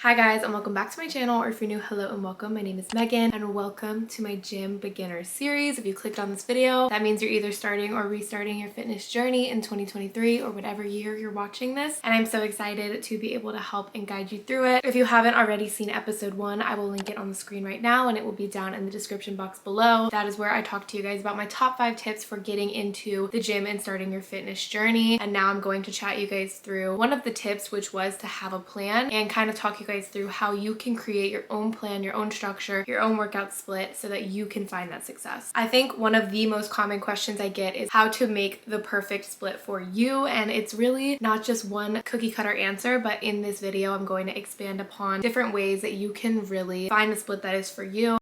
Hi guys, and welcome back to my channel, or if you're new, hello and welcome. My name is Megan and welcome to my gym beginner series. If you clicked on this video, that means you're either starting or restarting your fitness journey in 2023 or whatever year you're watching this, and I'm so excited to be able to help and guide you through it. If you haven't already seen episode 1, I will link it on the screen right now and it will be down in the description box below. That is where I talk to you guys about my top 5 tips for getting into the gym and starting your fitness journey. And now I'm going to chat you guys through one of the tips, which was to have a plan, and kind of talk you guys through how you can create your own plan, your own structure, your own workout split so that you can find that success. I think one of the most common questions I get is how to make the perfect split for you, and it's really not just one cookie cutter answer, but in this video I'm going to expand upon different ways that you can really find the split that is for you.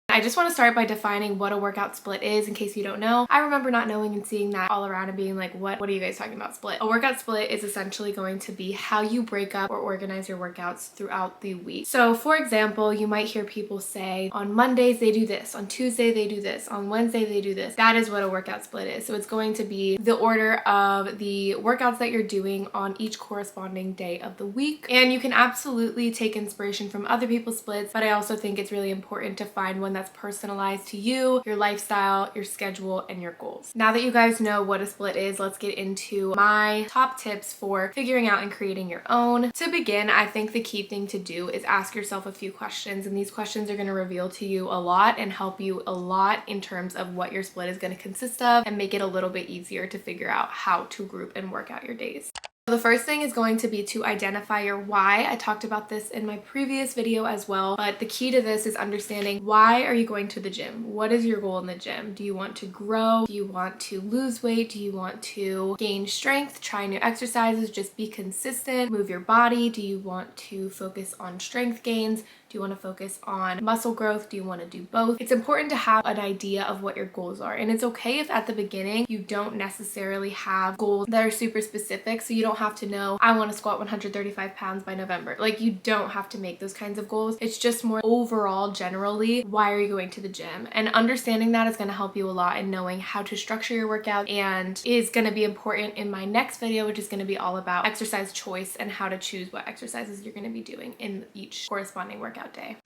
I just want to start by defining what a workout split is in case you don't know. I remember not knowing and seeing that all around and being like, what are you guys talking about split? A workout split is essentially going to be how you break up or organize your workouts throughout the week. So for example, you might hear people say on Mondays they do this, on Tuesday they do this, on Wednesday they do this. That is what a workout split is. So it's going to be the order of the workouts that you're doing on each corresponding day of the week. And you can absolutely take inspiration from other people's splits, but I also think it's really important to find one that's personalized to you, your lifestyle, your schedule, and your goals. Now that you guys know what a split is, let's get into my top tips for figuring out and creating your own. To begin, I think the key thing to do is ask yourself a few questions, and these questions are going to reveal to you a lot and help you a lot in terms of what your split is going to consist of and make it a little bit easier to figure out how to group and work out your days. The first thing is going to be to identify your why. I talked about this in my previous video as well, but the key to this is understanding why are you going to the gym? What is your goal in the gym? Do you want to grow? Do you want to lose weight? Do you want to gain strength? Try new exercises? Just be consistent? Move your body? Do you want to focus on strength gains? Do you want to focus on muscle growth? Do you want to do both? It's important to have an idea of what your goals are. And it's okay if at the beginning you don't necessarily have goals that are super specific. So you don't have to know, I want to squat 135 pounds by November. Like, you don't have to make those kinds of goals. It's just more overall, generally, why are you going to the gym? And understanding that is going to help you a lot in knowing how to structure your workout, and is going to be important in my next video, which is going to be all about exercise choice and how to choose what exercises you're going to be doing in each corresponding workout day.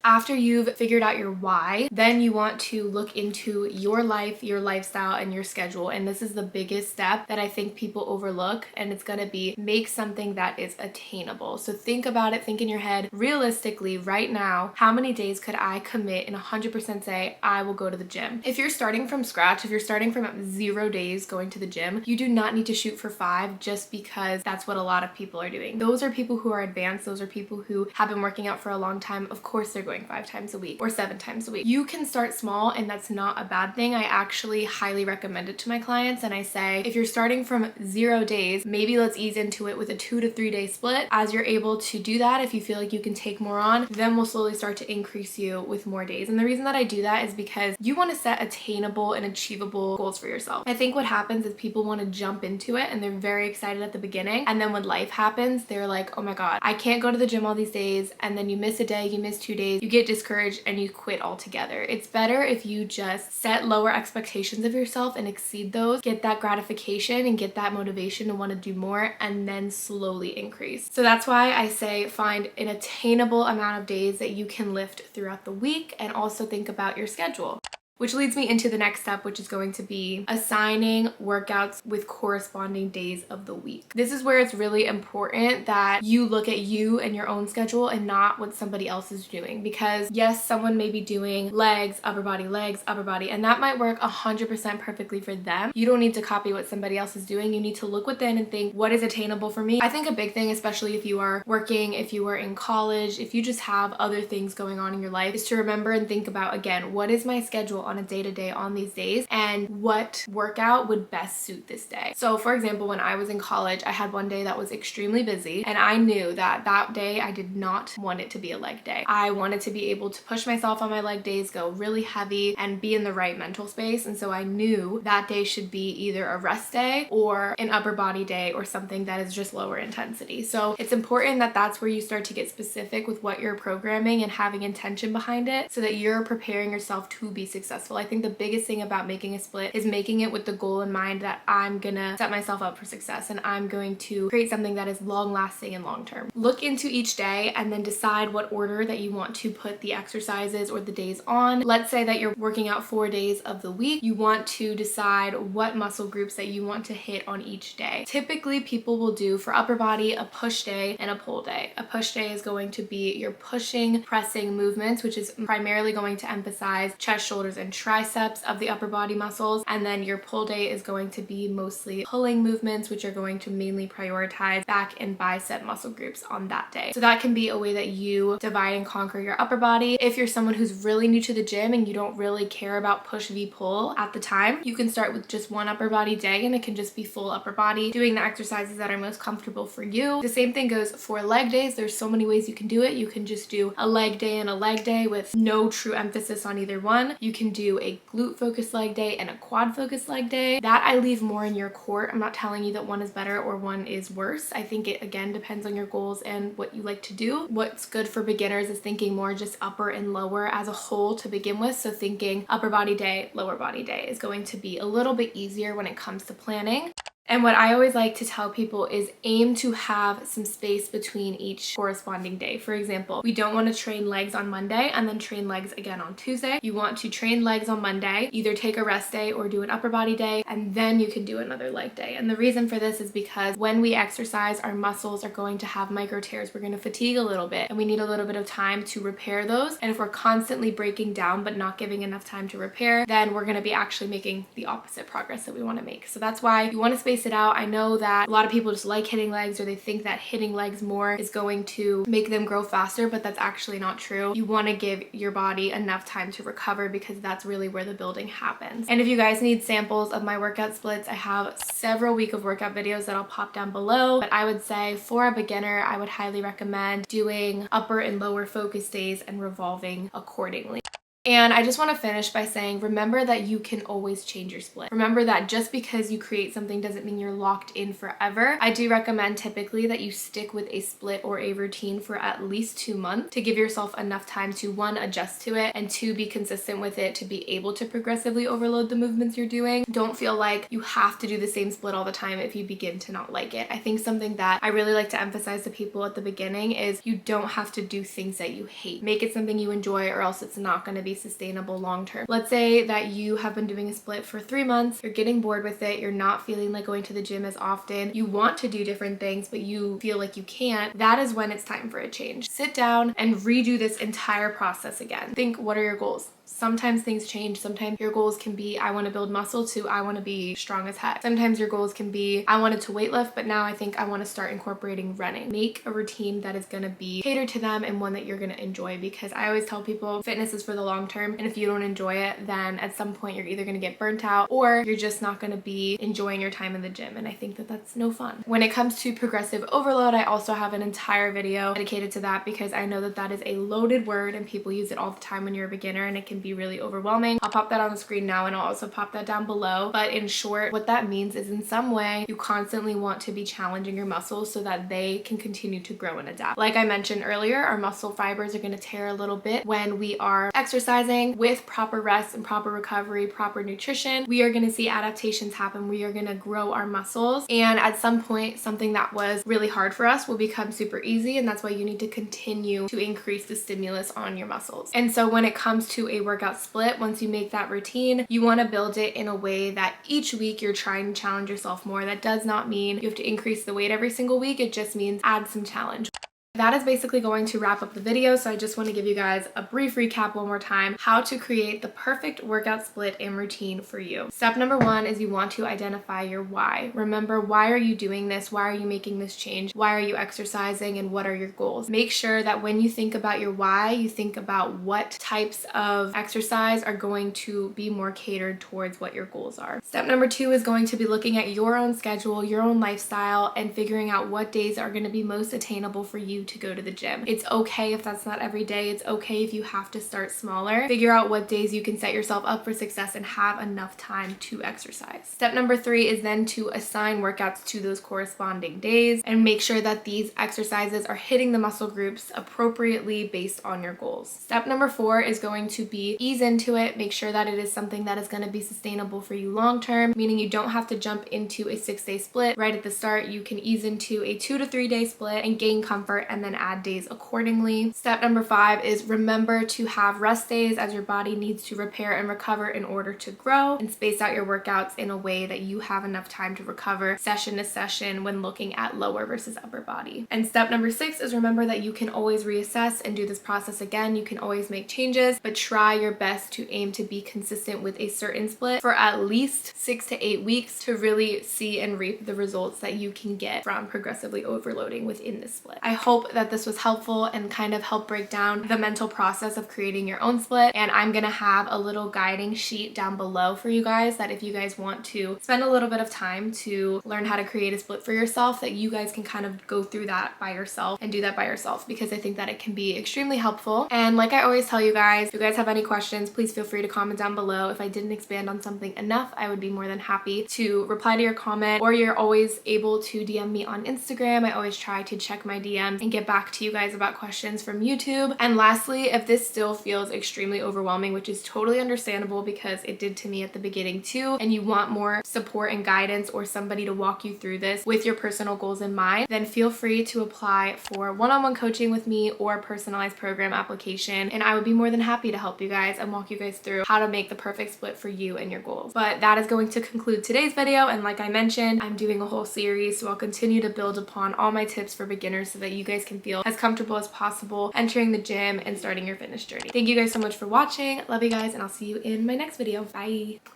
After you've figured out your why, then you want to look into your life, your lifestyle, and your schedule. And this is the biggest step that I think people overlook, and it's gonna be make something that is attainable. So think about it, think in your head, realistically right now, how many days could I commit and 100% say, I will go to the gym? If you're starting from scratch, if you're starting from 0 days going to the gym, you do not need to shoot for 5 just because that's what a lot of people are doing. Those are people who are advanced, those are people who have been working out for a long time. Of course they're going 5 times a week or 7 times a week. You can start small, and that's not a bad thing. I actually highly recommend it to my clients, and I say if you're starting from 0 days, maybe let's ease into it with a 2 to 3 day split. As you're able to do that, if you feel like you can take more on, then we'll slowly start to increase you with more days. And the reason that I do that is because you want to set attainable and achievable goals for yourself. I think what happens is people want to jump into it and they're very excited at the beginning, and then when life happens, they're like, oh my god, I can't go to the gym all these days, and then you miss a day, you miss 2 days, you get discouraged and you quit altogether. It's better if you just set lower expectations of yourself and exceed those, get that gratification and get that motivation to want to do more, and then slowly increase. So that's why I say find an attainable amount of days that you can lift throughout the week, and also think about your schedule. Which leads me into the next step, which is going to be assigning workouts with corresponding days of the week. This is where it's really important that you look at you and your own schedule and not what somebody else is doing. Because yes, someone may be doing legs, upper body, and that might work 100% perfectly for them. You don't need to copy what somebody else is doing. You need to look within and think, what is attainable for me? I think a big thing, especially if you are working, if you are in college, if you just have other things going on in your life, is to remember and think about, again, what is my schedule on a day-to-day on these days, and what workout would best suit this day. So for example, when I was in college, I had one day that was extremely busy, and I knew that that day I did not want it to be a leg day. I wanted to be able to push myself on my leg days, go really heavy, and be in the right mental space. And so I knew that day should be either a rest day or an upper body day or something that is just lower intensity. So it's important that that's where you start to get specific with what you're programming and having intention behind it, so that you're preparing yourself to be successful successful. I think the biggest thing about making a split is making it with the goal in mind that I'm gonna set myself up for success and I'm going to create something that is long lasting and long term. Look into each day and then decide what order that you want to put the exercises or the days on. Let's say that you're working out 4 days of the week. You want to decide what muscle groups that you want to hit on each day. Typically, people will do for upper body a push day and a pull day. A push day is going to be your pushing, pressing movements, which is primarily going to emphasize chest, shoulders, and triceps of the upper body muscles. And then your pull day is going to be mostly pulling movements, which are going to mainly prioritize back and bicep muscle groups on that day. So that can be a way that you divide and conquer your upper body. If you're someone who's really new to the gym and you don't really care about push v pull at the time, you can start with just one upper body day and it can just be full upper body, doing the exercises that are most comfortable for you. The same thing goes for leg days. There's so many ways you can do it. You can just do a leg day and a leg day with no true emphasis on either one. You can do a glute focused leg day and a quad focused leg day. That I leave more in your court. I'm not telling you that one is better or one is worse. I think it again depends on your goals and what you like to do. What's good for beginners is thinking more just upper and lower as a whole to begin with. So thinking upper body day, lower body day is going to be a little bit easier when it comes to planning. And what I always like to tell people is aim to have some space between each corresponding day. For example, we don't want to train legs on Monday and then train legs again on Tuesday. You want to train legs on Monday, either take a rest day or do an upper body day, and then you can do another leg day. And the reason for this is because when we exercise, our muscles are going to have micro tears. We're going to fatigue a little bit and we need a little bit of time to repair those. And if we're constantly breaking down but not giving enough time to repair, then we're going to be actually making the opposite progress that we want to make. So that's why you want to space it out. I know that a lot of people just like hitting legs, or they think that hitting legs more is going to make them grow faster, but that's actually not true. You want to give your body enough time to recover because that's really where the building happens. And if you guys need samples of my workout splits, I have several week of workout videos that I'll pop down below. But I would say for a beginner, I would highly recommend doing upper and lower focus days and revolving accordingly. And I just want to finish by saying, remember that you can always change your split. Remember that just because you create something doesn't mean you're locked in forever. I do recommend typically that you stick with a split or a routine for at least 2 months to give yourself enough time to, one, adjust to it, and two, be consistent with it to be able to progressively overload the movements you're doing. Don't feel like you have to do the same split all the time if you begin to not like it. I think something that I really like to emphasize to people at the beginning is you don't have to do things that you hate. Make it something you enjoy, or else it's not going to be sustainable long term. Let's say that you have been doing a split for 3 months, you're getting bored with it, you're not feeling like going to the gym as often, you want to do different things but you feel like you can't. That is when it's time for a change. Sit down and redo this entire process again. Think, what are your goals? Sometimes things change. Sometimes your goals can be, I want to build muscle, to I want to be strong as heck. Sometimes your goals can be, I wanted to weightlift, but now I think I want to start incorporating running. Make a routine that is going to be catered to them and one that you're going to enjoy, because I always tell people fitness is for the long term. And if you don't enjoy it, then at some point you're either going to get burnt out or you're just not going to be enjoying your time in the gym. And I think that that's no fun. When it comes to progressive overload, I also have an entire video dedicated to that, because I know that that is a loaded word and people use it all the time when you're a beginner and it can be really overwhelming. I'll pop that on the screen now and I'll also pop that down below. But in short, what that means is in some way you constantly want to be challenging your muscles so that they can continue to grow and adapt. Like I mentioned earlier, our muscle fibers are going to tear a little bit when we are exercising. With proper rest and proper recovery, proper nutrition, we are going to see adaptations happen. We are going to grow our muscles, and at some point something that was really hard for us will become super easy, and that's why you need to continue to increase the stimulus on your muscles. And so when it comes to a workout split, once you make that routine, you want to build it in a way that each week you're trying to challenge yourself more. That does not mean you have to increase the weight every single week. It just means add some challenge. That is basically going to wrap up the video, so I just want to give you guys a brief recap one more time, how to create the perfect workout split and routine for you. Step number 1 is you want to identify your why. Remember, why are you doing this? Why are you making this change? Why are you exercising, and what are your goals? Make sure that when you think about your why, you think about what types of exercise are going to be more catered towards what your goals are. Step number 2 is going to be looking at your own schedule, your own lifestyle, and figuring out what days are going to be most attainable for you to go to the gym. It's okay if that's not every day. It's okay if you have to start smaller. Figure out what days you can set yourself up for success and have enough time to exercise. Step number 3 is then to assign workouts to those corresponding days and make sure that these exercises are hitting the muscle groups appropriately based on your goals. Step number 4 is going to be ease into it. Make sure that it is something that is going to be sustainable for you long term, meaning you don't have to jump into a 6-day split right at the start. You can ease into a 2 to 3 day split and gain comfort and then add days accordingly. Step number 5 is remember to have rest days as your body needs to repair and recover in order to grow, and space out your workouts in a way that you have enough time to recover session to session when looking at lower versus upper body. And step number 6 is remember that you can always reassess and do this process again. You can always make changes, but try your best to aim to be consistent with a certain split for at least 6 to 8 weeks to really see and reap the results that you can get from progressively overloading within this split. I hope that this was helpful and kind of help break down the mental process of creating your own split. And I'm gonna have a little guiding sheet down below for you guys that if you guys want to spend a little bit of time to learn how to create a split for yourself, that you guys can kind of go through that by yourself and do that by yourself, because I think that it can be extremely helpful. And like I always tell you guys, if you guys have any questions, please feel free to comment down below. If I didn't expand on something enough, I would be more than happy to reply to your comment, or you're always able to DM me on Instagram. I always try to check my DMs and get back to you guys about questions from YouTube. And lastly, if this still feels extremely overwhelming, which is totally understandable because it did to me at the beginning too, and you want more support and guidance or somebody to walk you through this with your personal goals in mind, then feel free to apply for one-on-one coaching with me or personalized program application, and I would be more than happy to help you guys and walk you guys through how to make the perfect split for you and your goals. But that is going to conclude today's video, and like I mentioned, I'm doing a whole series, so I'll continue to build upon all my tips for beginners so that you guys can feel as comfortable as possible entering the gym and starting your fitness journey. Thank you guys so much for watching. Love you guys, and I'll see you in my next video. Bye.